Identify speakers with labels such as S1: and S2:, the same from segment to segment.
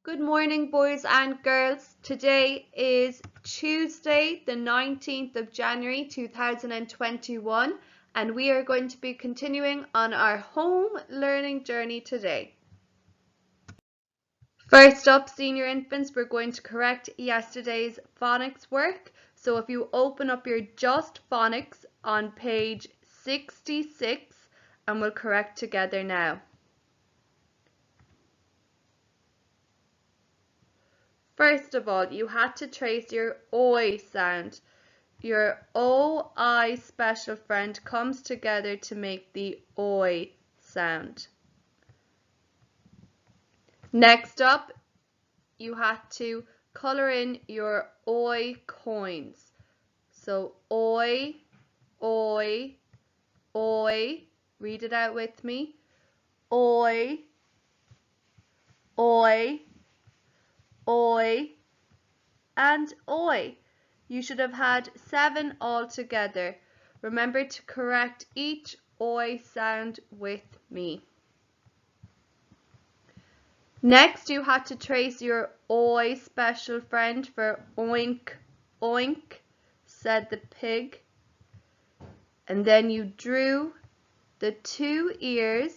S1: Good morning, boys and girls. Today is Tuesday, the 19th of January 2021, and we are going to be continuing on our home learning journey today. First up, senior infants, we're going to correct yesterday's phonics work. So if you open up your Just Phonics on page 66, and we'll correct together now. First of all, you had to trace your oi sound. Your O-I special friend comes together to make the oi sound. Next up, you had to colour in your oi coins. So oi, oi, oi. Read it out with me. Oi, oi, oi, and oi. You should have had 7 altogether. Remember to correct each oi sound with me. Next, you had to trace your oi special friend for oink, oink, said the pig. And then you drew the 2 ears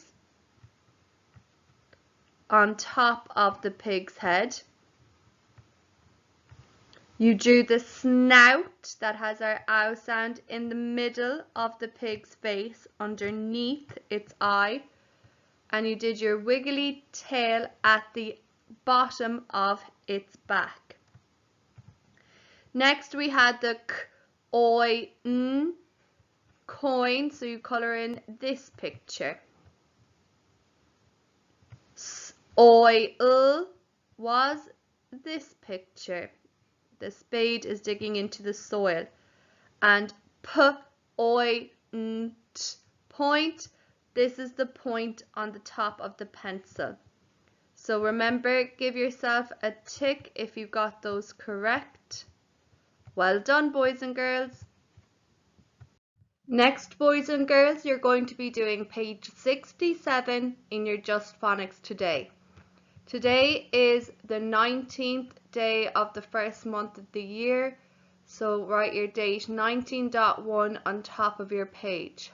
S1: on top of the pig's head. You drew the snout that has our ow sound in the middle of the pig's face underneath its eye. And you did your wiggly tail at the bottom of its back. Next we had the k, oi, n coin, so you colour in this picture. S, oi, l was this picture. The spade is digging into the soil. And p, oi, n, t, point. This is the point on the top of the pencil. So remember, give yourself a tick if you got those correct. Well done, boys and girls. Next, boys and girls, you're going to be doing page 67 in your Just Phonics today. Today is the 19th day of the first month of the year, so write your date 19.1 on top of your page.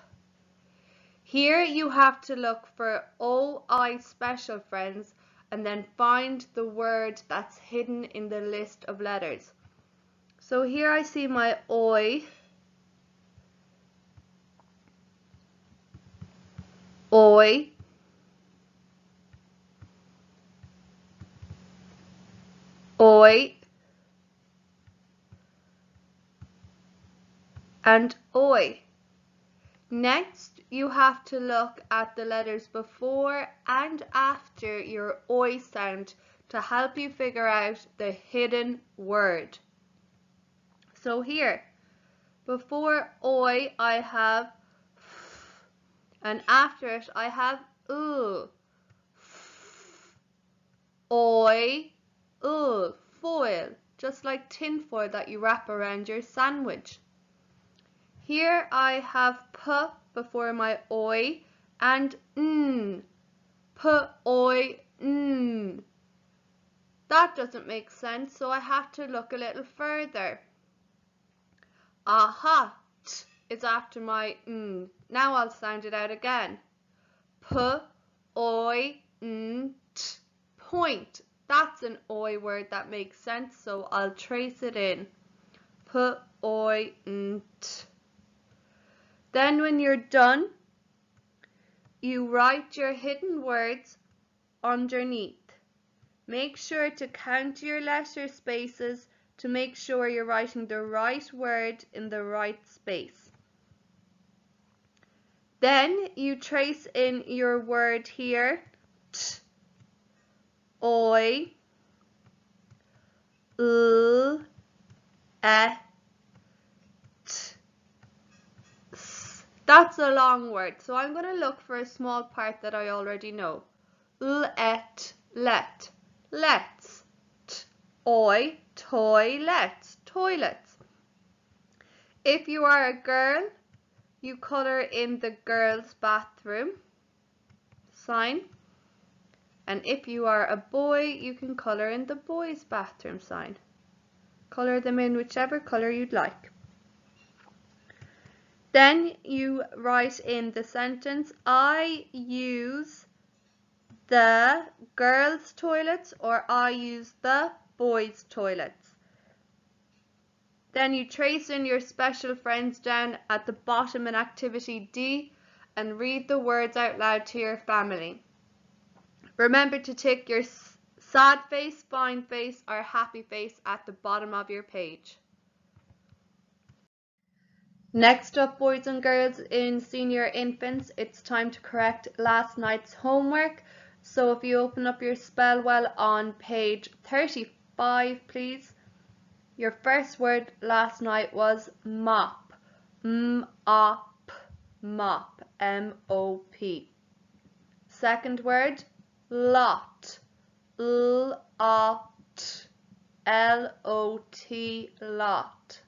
S1: Here you have to look for OI special friends and then find the word that's hidden in the list of letters. So here I see my oi, oi, oi, and oi. Next, you have to look at the letters before and after your oi sound to help you figure out the hidden word. So here, before oi I have f, and after it I have oi, foil, just like tin foil that you wrap around your sandwich. Here I have p before my oi and n. P, oi, n. That doesn't make sense, so I have to look a little further. Aha, t is after my n. Now I'll sound it out again. P, oi, n, t. Point. That's an oi word that makes sense, so I'll trace it in. P, oi, n, t. Then when you're done, you write your hidden words underneath. Make sure to count your letter spaces to make sure you're writing the right word in the right space. Then you trace in your word here, t, oi, l, e, t. That's a long word, so I'm going to look for a small part that I already know. Let, let, let's. Oi, toilet, toilets. If you are a girl, you colour in the girls' bathroom sign. And if you are a boy, you can colour in the boys' bathroom sign. Colour them in whichever colour you'd like. Then you write in the sentence, I use the girls' toilets, or I use the boys' toilets. Then you trace in your special friends down at the bottom in activity D and read the words out loud to your family. Remember to tick your sad face, fine face, or happy face at the bottom of your page. Next up, boys and girls in senior infants, it's time to correct last night's homework. So if you open up your Spellwell on page 35, please. Your first word last night was mop. M-O-P. Mop. M-O-P. Second word, lot. L-O-T. L-O-T. Lot.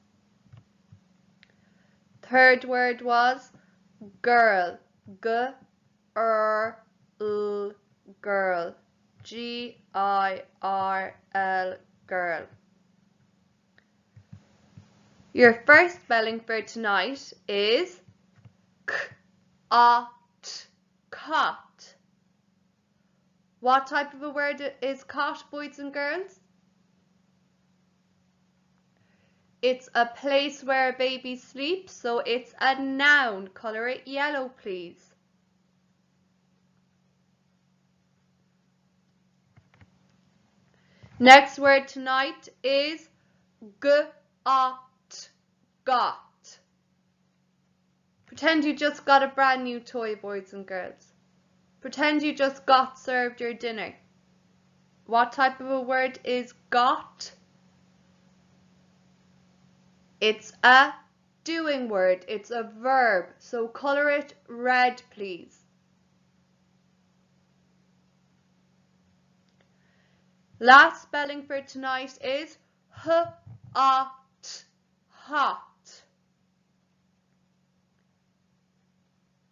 S1: Third word was girl. G-R-L. Girl. G-I-R-L. Girl. Your first spelling for tonight is cot. Cot. What type of a word is cot, boys and girls? It's a place where a baby sleeps, so it's a noun. Colour it yellow, please. Next word tonight is got. Got. Pretend you just got a brand new toy, boys and girls. Pretend you just got served your dinner. What type of a word is got? It's a doing word. It's a verb. So colour it red, please. Last spelling for tonight is hot. Hot.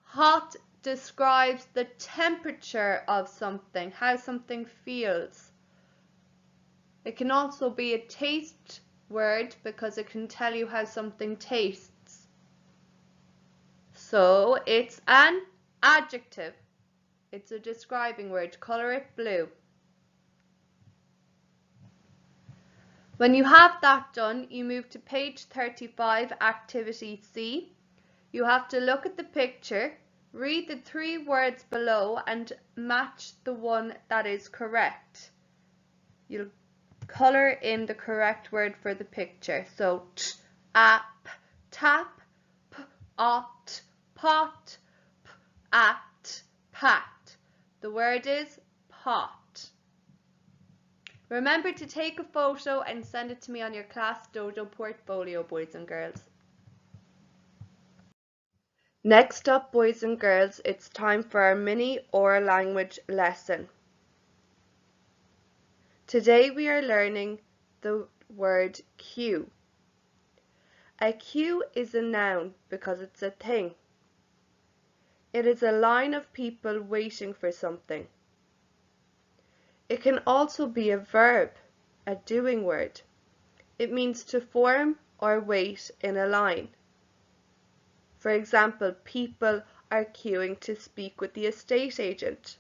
S1: Hot describes the temperature of something, how something feels. It can also be a taste word because it can tell you how something tastes. So it's an adjective. It's a describing word. Colour it blue. When you have that done, you move to page 35, activity C. You have to look at the picture, read the 3 words below and match the one that is correct. You'll colour in the correct word for the picture. So tap, tap, pot, pot, at, pat. The word is pot. Remember to take a photo and send it to me on your Class Dojo portfolio, boys and girls. Next up, boys and girls, it's time for our mini oral language lesson. Today we are learning the word queue. A queue is a noun because it's a thing. It is a line of people waiting for something. It can also be a verb, a doing word. It means to form or wait in a line. For example, people are queuing to speak with the estate agent.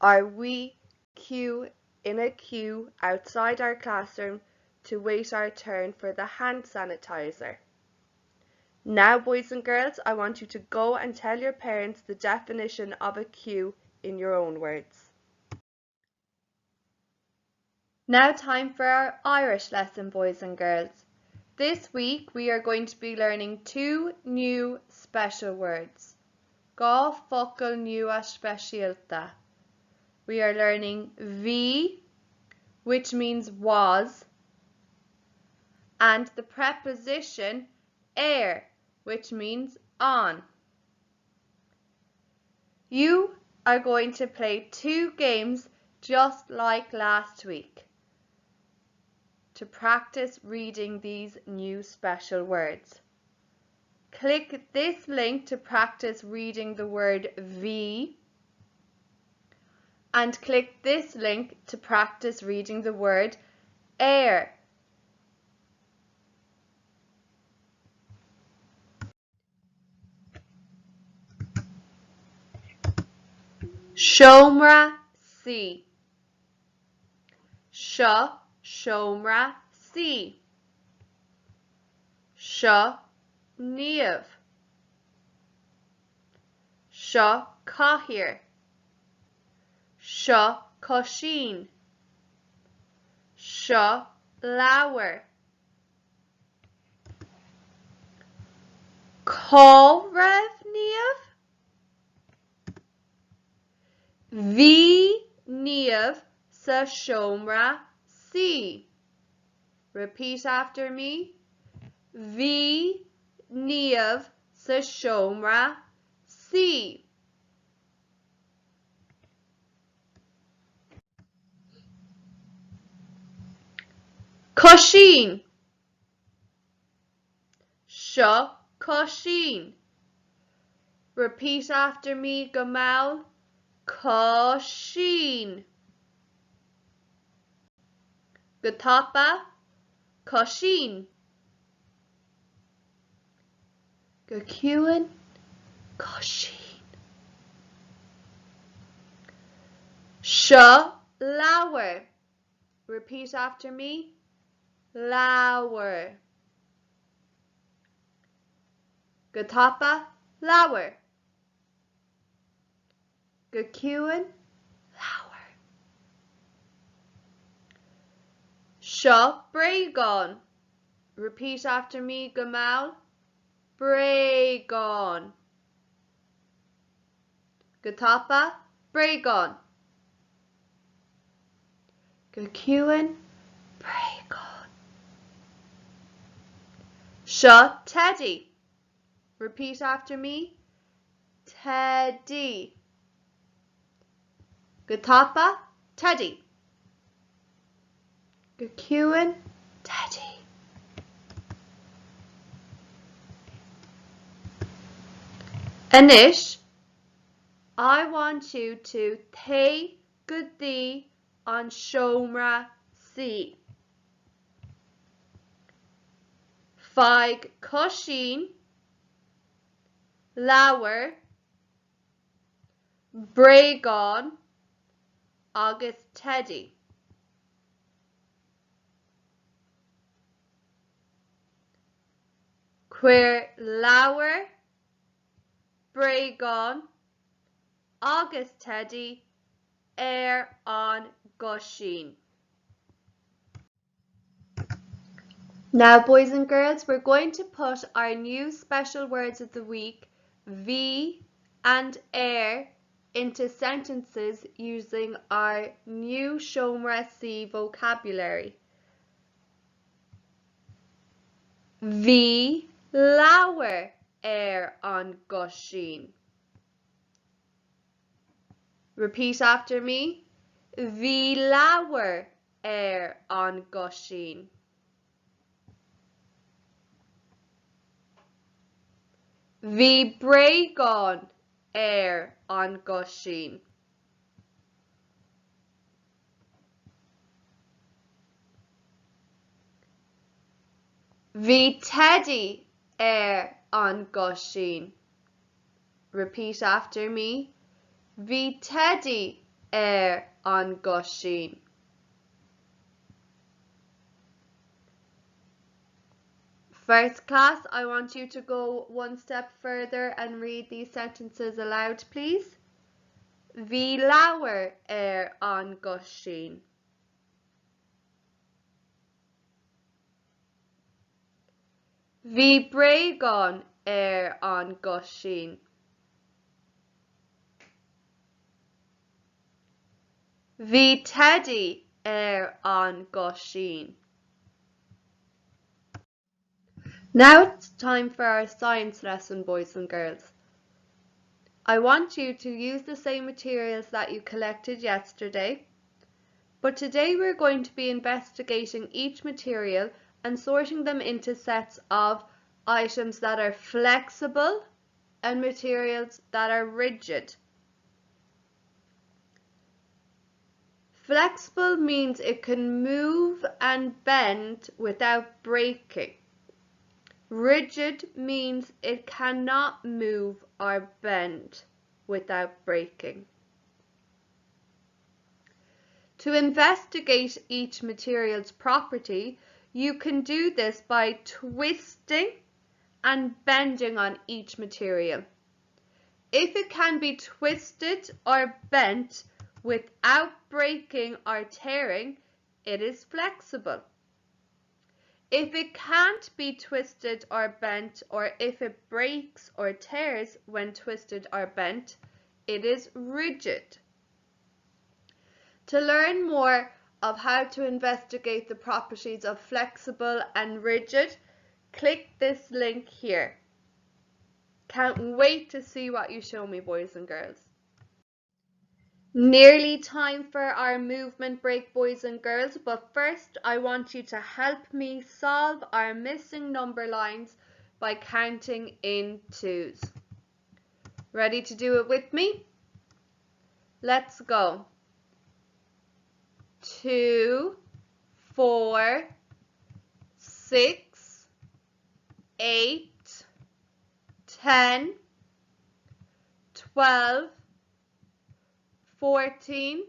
S1: Or we queue in a queue outside our classroom to wait our turn for the hand sanitizer. Now, boys and girls, I want you to go and tell your parents the definition of a queue in your own words. Now time for our Irish lesson, boys and girls. This week we are going to be learning 2 new special words. Gá focal nua speisialta. We are learning bhí, which means was, and the preposition éir, which means on. You are going to play 2 games just like last week to practice reading these new special words. Click this link to practice reading the word bhí and click this link to practice reading the word air. Shomra si. Shomra si. Níamh. Cahir. Coshin. Leabhar. Raibh níamh. Bhí níamh sa seomra si. Repeat after me. Bhí níamh sa seomra si. Coshin. Coshin. Repeat after me, Gamal. Coshin. Gatapa. Coshin. Gacuan. Coshin. Leabhar. Repeat after me. Leabhar. Gatapa. Leabhar. Gacuan. Leabhar. Breagon. Repeat after me, Gamal. Breagon. Gatapa. Breagon. Gacuan. Breagon. Teddy. Repeat after me. Teddy. Gatapa. Teddy. Gacuan. Teddy. Anish, I want you to thay gudi on Shomra si. Feig Coshin. Leabhar. Breagon. Agus Teddy. Queer Leabhar. Breagon. Agus Teddy. Air on Goshin. Now, boys and girls, we're going to put our new special words of the week, V and air, into sentences using our new Shomra si vocabulary. V leabhar air on Goshin. Repeat after me. Bhí leabhar air on Goshin. Bhí breagon air on Goshin. Bhí Teddy air on Goshin. Repeat after me. Bhí Teddy air on Goshin. First class, I want you to go one step further and read these sentences aloud, please. Bhí leabhar air on Goshin. Bhí breagon air on Goshin. Bhí Teddy air on Goshin. Now it's time for our science lesson, boys and girls. I want you to use the same materials that you collected yesterday, but today we're going to be investigating each material and sorting them into sets of items that are flexible and materials that are rigid. Flexible means it can move and bend without breaking. Rigid means it cannot move or bend without breaking. To investigate each material's property, you can do this by twisting and bending on each material. If it can be twisted or bent without breaking or tearing, it is flexible. If it can't be twisted or bent, or if it breaks or tears when twisted or bent, it is rigid. To learn more of how to investigate the properties of flexible and rigid, click this link here. Can't wait to see what you show me, boys and girls. Nearly time for our movement break, boys and girls, but first I want you to help me solve our missing number lines by counting in twos. Ready to do it with me? Let's go. 2, 4, 6, 8, 10, 12, 14,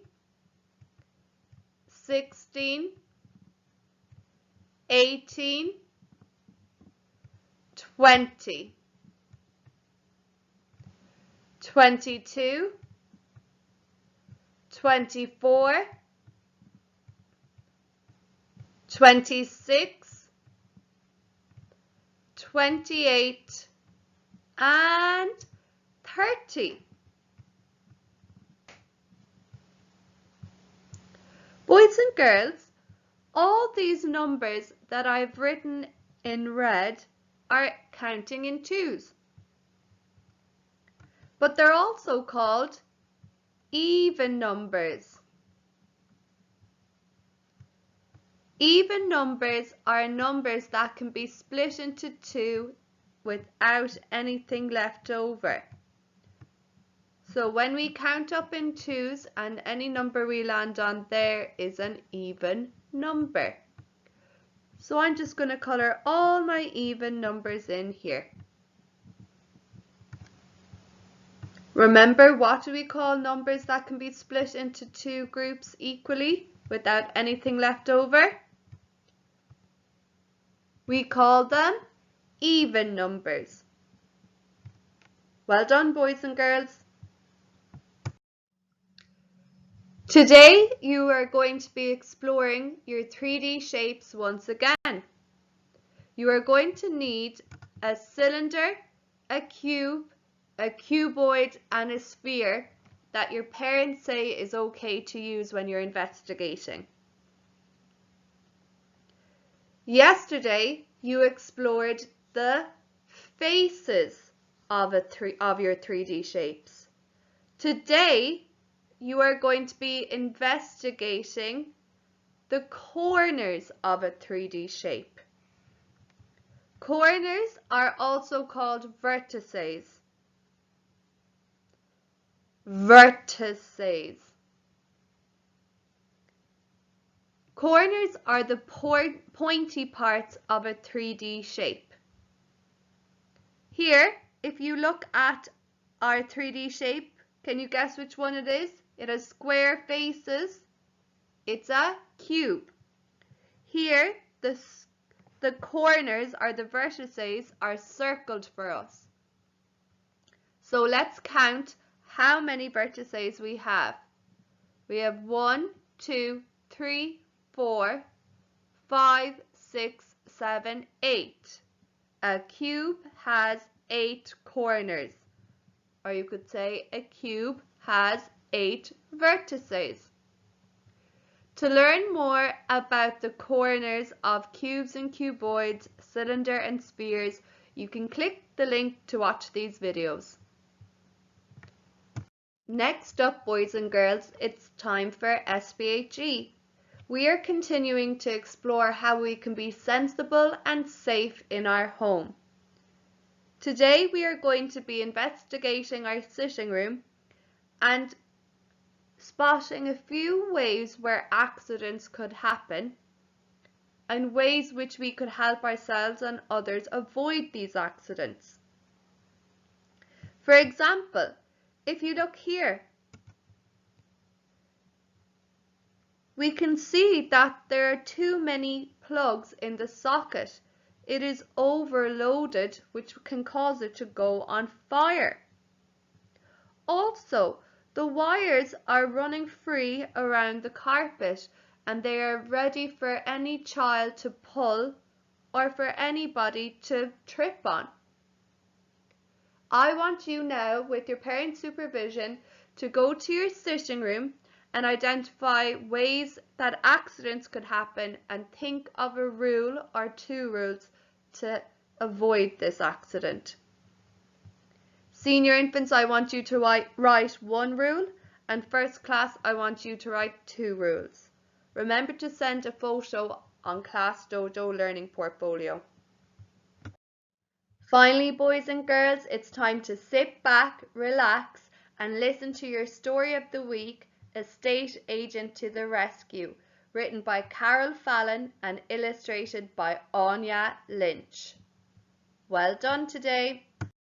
S1: 16, 18, 20, 22, 24, 26, 28, and 30. Boys and girls, all these numbers that I've written in red are counting in twos. But they're also called even numbers. Even numbers are numbers that can be split into two without anything left over. So when we count up in twos and any number we land on there is an even number. So I'm just going to colour all my even numbers in here. Remember, what do we call numbers that can be split into two groups equally without anything left over? We call them even numbers. Well done, boys and girls. Today you are going to be exploring your 3D shapes once again. You are going to need a cylinder, a cube, a cuboid and a sphere that your parents say is okay to use when you're investigating. Yesterday you explored the faces of your 3D shapes. Today you are going to be investigating the corners of a 3D shape. Corners are also called vertices. Vertices. Corners are the pointy parts of a 3D shape. Here, if you look at our 3D shape, can you guess which one it is? It has square faces. It's a cube. Here, the corners, or the vertices, are circled for us. So let's count how many vertices we have. We have 1, 2, 3, 4, 5, 6, 7, 8. A cube has 8 corners. Or you could say a cube has 8 vertices. To learn more about the corners of cubes and cuboids, cylinder and spheres, you can click the link to watch these videos. Next up, boys and girls, it's time for SPHE. We are continuing to explore how we can be sensible and safe in our home. Today we are going to be investigating our sitting room and spotting a few ways where accidents could happen and ways which we could help ourselves and others avoid these accidents. For example, if you look here, we can see that there are too many plugs in the socket. It is overloaded, which can cause it to go on fire. Also, the wires are running free around the carpet and they are ready for any child to pull or for anybody to trip on. I want you now, with your parent supervision, to go to your sitting room and identify ways that accidents could happen and think of a rule or 2 rules to avoid this accident. Senior infants, I want you to write 1 rule, and first class, I want you to write 2 rules. Remember to send a photo on Class Dojo Learning Portfolio. Finally, boys and girls, it's time to sit back, relax, and listen to your story of the week, Estate Agent to the Rescue, written by Carol Fallon and illustrated by Anya Lynch. Well done today.